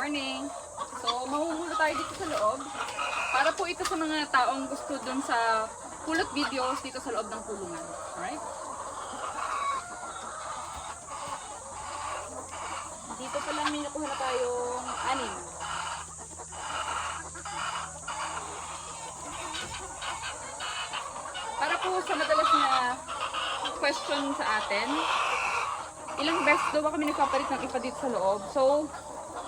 morning. So, mamumula tayo dito sa loob. Para po ito sa mga taong gusto dun sa pulot videos dito sa loob ng kulungan. Alright? Dito pa lang may nakuha na tayong 6. Para po sa madalas na question sa atin, ilang beses daw ba kami nagpapalit ng ipa dito sa loob? So,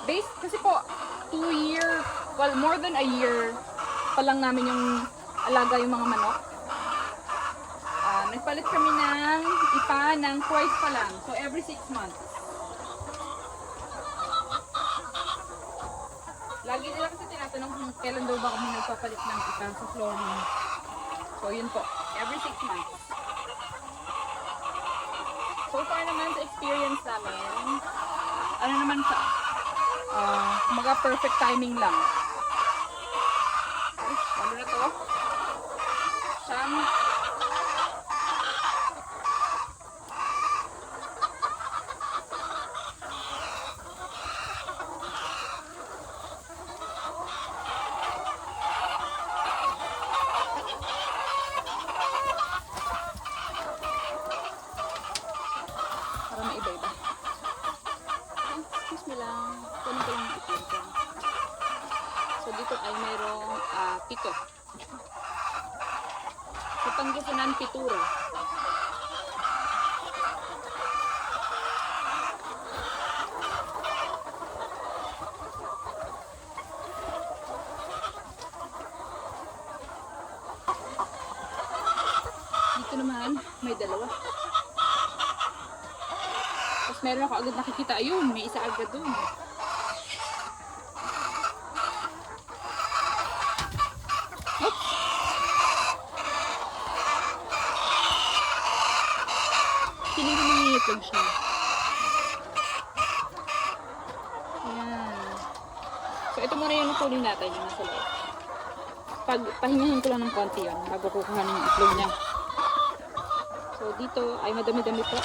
based kasi po, 2 year, well, more than a year pa lang namin yung alaga yung mga manok. Nagpalit kami ng ipa ng twice pa lang. So, every 6 months. Lagi nila kasi tinatanong kung kailan daw ba kami nagpapalit ng ipa sa flooring. So, yun po. Every 6 months. So far naman sa experience namin, ano naman sa mga perfect timing lang. Ay, ano na to? Siyang para maiba-iba. Excuse me lang. Kunin ko lang yung itlog ko. So dito ay mayroong 7. Sa Pangasinan, 7. Dito naman, may 2. Tapos meron ako agad nakikita. Ayun, may isa agad dun. Oops! Piling ko nangyayipag siya. Ayan. So, ito muna yung nakunin natin yung nasa loob. Pahingahin ko lang ng konti yun bago kukuhanin yung itlog niya. So, dito ay madami-dami po.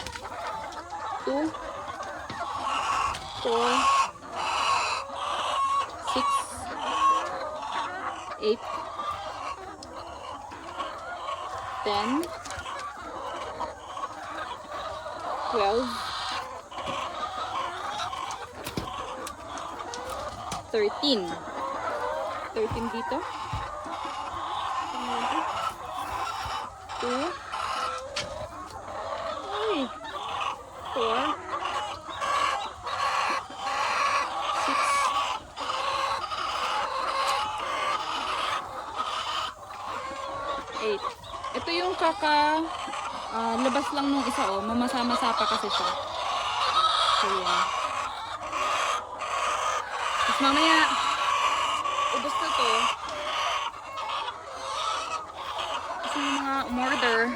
2, 4, 6, 8, 10, 12, 13. 13 dito. 2, 4, 6, 8. Ito yung labas lang nung isa, oh. Mamasa-masa pa kasi siya. So, yan. Tapos mamaya, ubos na to. Kasi yung mga umorder,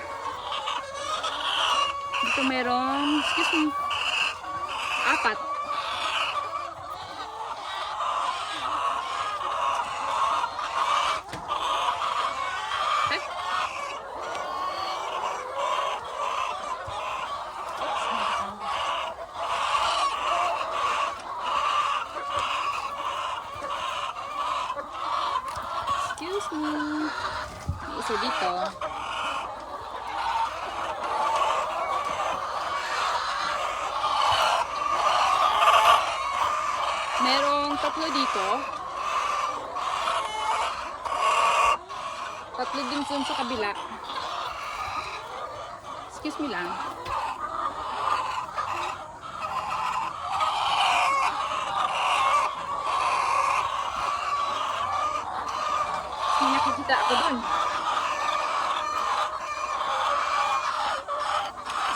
dito merong, excuse me, 4. Excuse me. May isa dito. Merong 3 dito. 3 din sa kabila. Excuse me lang. May nakikita ako dun.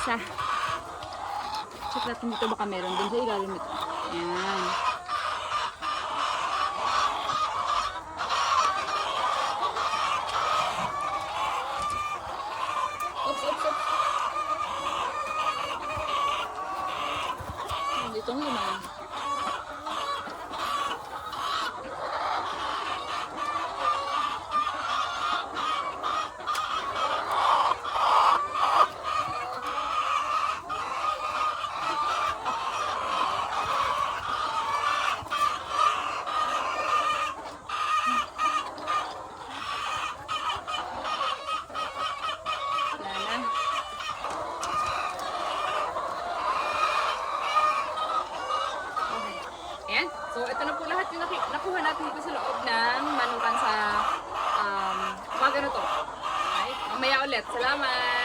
Isa. Check natin dito baka meron dun sa ilalim ito. Ayan. Oops, oops, oops. Dito ang naman. yung nakuha natin dito sa loob ng manukan sa mga ganito. Right? Mamaya ulit. Salamat!